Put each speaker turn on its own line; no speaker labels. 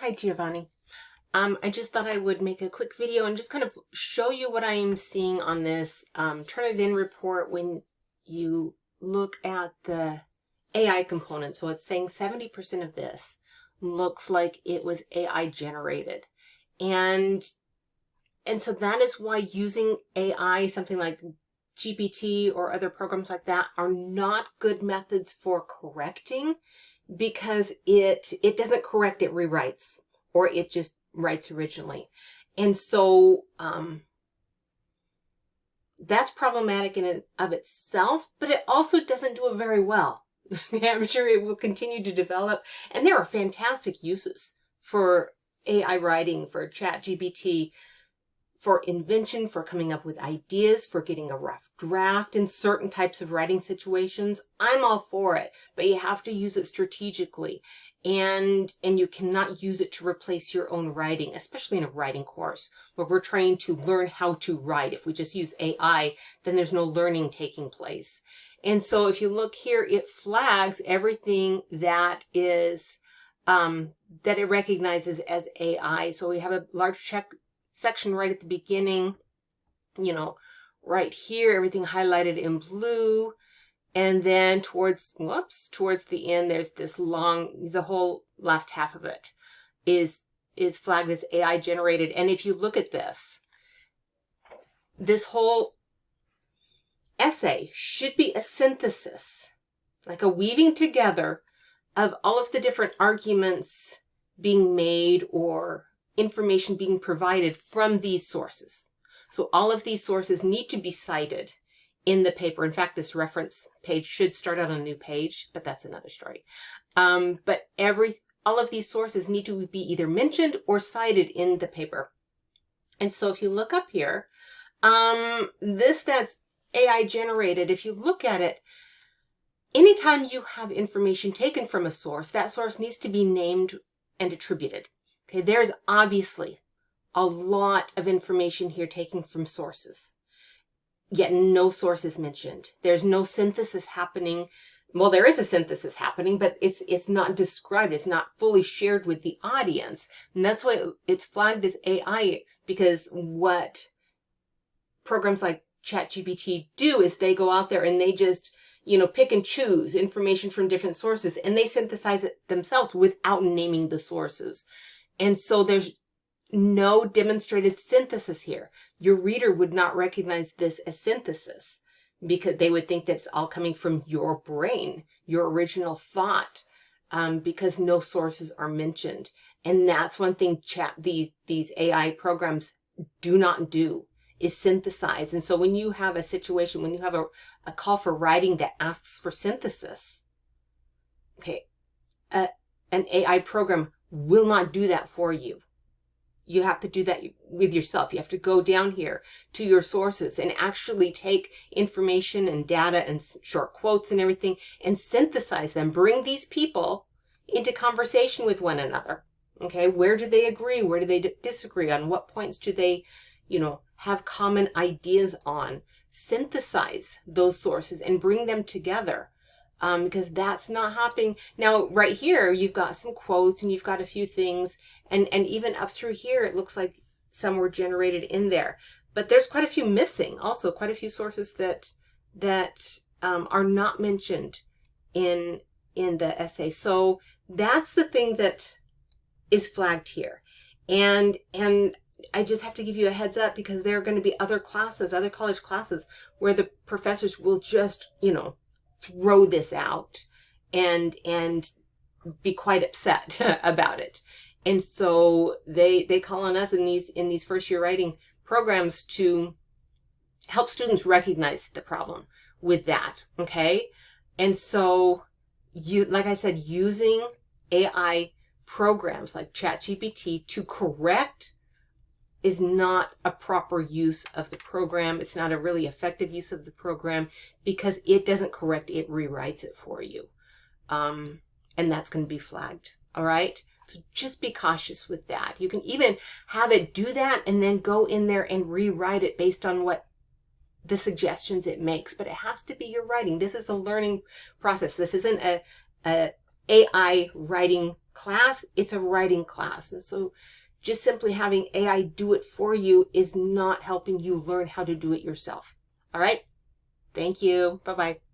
Hi, Giovanni. I just thought I would make a quick video and just kind of show you what I'm seeing on this Turnitin report when you look at the AI component. So it's saying 70% of this looks like it was AI generated. And so that is why using AI, something like GPT or other programs like that, are not good methods for correcting, because it doesn't correct, it rewrites, or it just writes originally. And so that's problematic in and of itself, but it also doesn't do it very well. I'm sure it will continue to develop, and there are fantastic uses for AI writing, for ChatGPT, for invention, for coming up with ideas, for getting a rough draft in certain types of writing situations. I'm all for it, but you have to use it strategically, and you cannot use it to replace your own writing, especially in a writing course where we're trying to learn how to write. If we just use AI, then there's no learning taking place. And so if you look here, it flags everything that is that it recognizes as AI. So we have a large check section right at the beginning, right here, everything highlighted in blue. And then towards the end, there's this the whole last half of it is flagged as AI generated. And if you look at this whole essay should be a synthesis, like a weaving together of all of the different arguments being made or information being provided from these sources. So all of these sources need to be cited in the paper. In fact, this reference page should start out on a new page, but that's another story. But all of these sources need to be either mentioned or cited in the paper. And so if you look up here, that's AI generated. If you look at it, anytime you have information taken from a source, that source needs to be named and attributed. Okay, there's obviously a lot of information here taken from sources, yet no source is mentioned. There's no synthesis happening. Well, there is a synthesis happening, but it's not described. It's not fully shared with the audience. And that's why it's flagged as AI, because what programs like ChatGPT do is they go out there and they just, pick and choose information from different sources, and they synthesize it themselves without naming the sources. And so there's no demonstrated synthesis here. Your reader would not recognize this as synthesis, because they would think that's all coming from your brain, your original thought, because no sources are mentioned. And that's one thing these AI programs do not do, is synthesize. And so when you have a situation, when you have a call for writing that asks for synthesis, okay, an AI program will not do that for you. You have to do that with yourself. You have to go down here to your sources and actually take information and data and short quotes and everything and synthesize them. Bring these people into conversation with one another. Okay, where do they agree? Where do they disagree? On what points do they, have common ideas on? Synthesize those sources and bring them together. Because that's not happening. Now, right here, you've got some quotes and you've got a few things, and even up through here, it looks like some were generated in there. But there's quite a few missing, also quite a few sources that are not mentioned in the essay. So that's the thing that is flagged here. And I just have to give you a heads up, because there are going to be other college classes, where the professors will just, throw this out and be quite upset about it. And so they call on us in these first year writing programs to help students recognize the problem with that. Okay. And so like I said, using AI programs like ChatGPT to correct is not a proper use of the program. It's not a really effective use of the program, because it doesn't correct, it rewrites it for you. And that's going to be flagged. All right. So just be cautious with that. You can even have it do that and then go in there and rewrite it based on what the suggestions it makes, but it has to be your writing. This is a learning process. This isn't a AI writing class, it's a writing class. And so just simply having AI do it for you is not helping you learn how to do it yourself. All right? Thank you. Bye-bye.